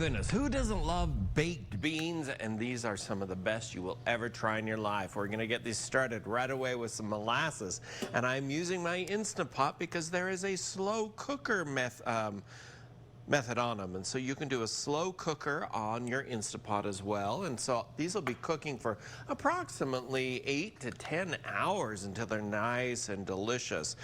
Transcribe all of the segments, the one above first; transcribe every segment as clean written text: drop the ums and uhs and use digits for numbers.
goodness, who doesn't love baked beans? And these are some of the best you will ever try in your life. We're going to get these started right away with some molasses. And I'm using my Instant Pot because there is a slow cooker method on them, and so you can do a slow cooker on your Instant Pot as well. And so these will be cooking for approximately 8 to 10 hours until they're nice and delicious.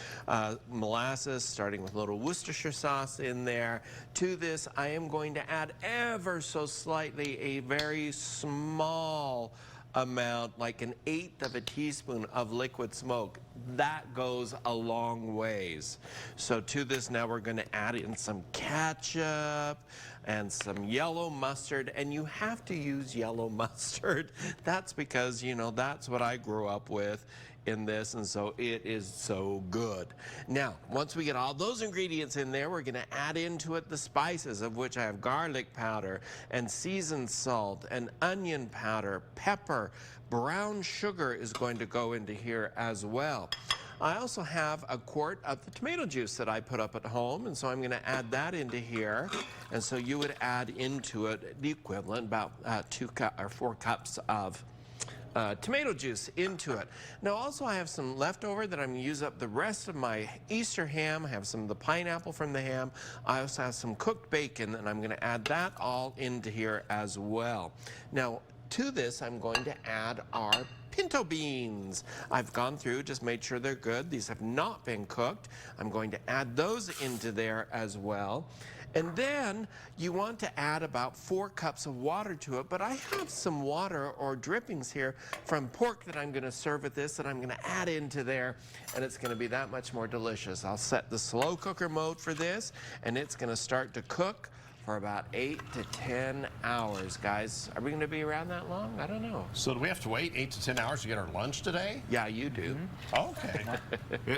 Molasses, starting with a little Worcestershire sauce in there. To this, I am going to add ever so slightly a very small amount, like 1/8 of a teaspoon of liquid smoke. That goes a long ways. So to this now we're going to add in some ketchup and some yellow mustard, and you have to use yellow mustard. That's because, you know, that's what I grew up with in this, and so it is so good. Now, once we get all those ingredients in there, we're going to add into it the spices, of which I have garlic powder and seasoned salt and onion powder, pepper, brown sugar is going to go into here as well. I also have a quart of the tomato juice that I put up at home, and so I'm going to add that into here. And so you would add into it the equivalent, about 4 cups of tomato juice into it. Now also I have some leftover that I'm going to use up the rest of my Easter ham. I have some of the pineapple from the ham. I also have some cooked bacon, and I'm going to add that all into here as well. Now to this I'm going to add our pinto beans. I've gone through, just made sure they're good. These have not been cooked. I'm going to add those into there as well. And then you want to add about 4 cups of water to it, but I have some water or drippings here from pork that I'm going to serve with this that I'm going to add into there, and it's going to be that much more delicious. I'll set the slow cooker mode for this, and it's going to start to cook for about 8 to 10 hours, guys. Are we going to be around that long? I don't know. So do we have to wait 8 to 10 hours to get our lunch today? Yeah, you do. Okay.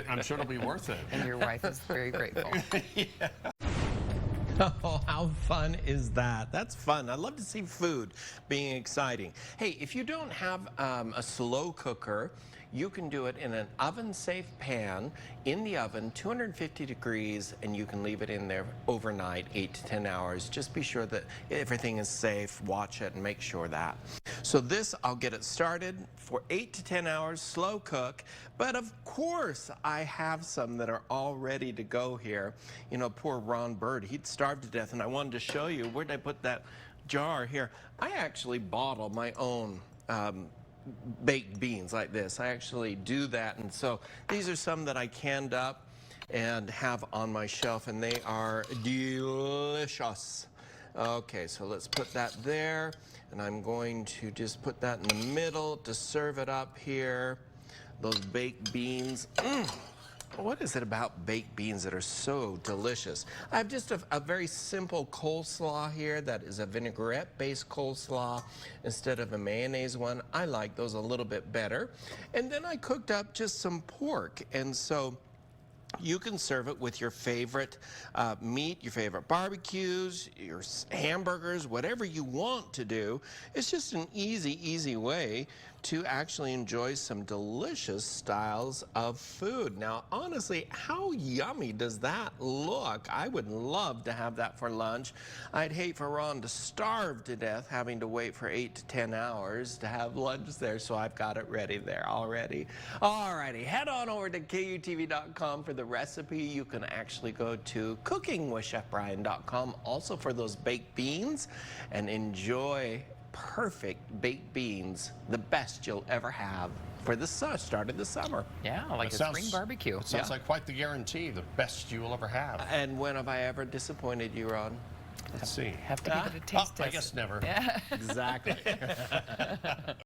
I'm sure it'll be worth it. And your wife is very grateful. Yeah. Oh, how fun is that? That's fun. I love to see food being exciting. Hey, if you don't have a slow cooker, you can do it in an oven-safe pan in the oven, 250 degrees, and you can leave it in there overnight, 8 to 10 hours. Just be sure that everything is safe. Watch it and make sure that. So this, I'll get it started for 8 to 10 hours, slow cook. But of course, I have some that are all ready to go here. You know, poor Ron Bird, he'd starved to death, and I wanted to show you, where did I put that jar here? I actually bottle my own baked beans like this. I actually do that, and so these are some that I canned up and have on my shelf, and they are delicious. Okay, so let's put that there, and I'm going to just put that in the middle to serve it up here. Those baked beans. What is it about baked beans that are so delicious? I have just a very simple coleslaw here that is a vinaigrette-based coleslaw instead of a mayonnaise one. I like those a little bit better. And then I cooked up just some pork, and so you can serve it with your favorite meat, your favorite barbecues, your hamburgers, whatever you want to do. It's just an easy way to actually enjoy some delicious styles of food. Now, honestly, how yummy does that look? I would love to have that for lunch. I'd hate for Ron to starve to death having to wait for 8 to 10 hours to have lunch there, so I've got it ready there already. Alrighty, head on over to KUTV.com for the recipe. You can actually go to cookingwithchefbryan.com also for those baked beans, and enjoy perfect baked beans, the best you'll ever have for the start of the summer. Yeah, like a spring barbecue. It sounds like quite the guarantee, the best you will ever have. And when have I ever disappointed you, Ron? Let's see. Have to give it a taste test. I guess never. Yeah. Exactly.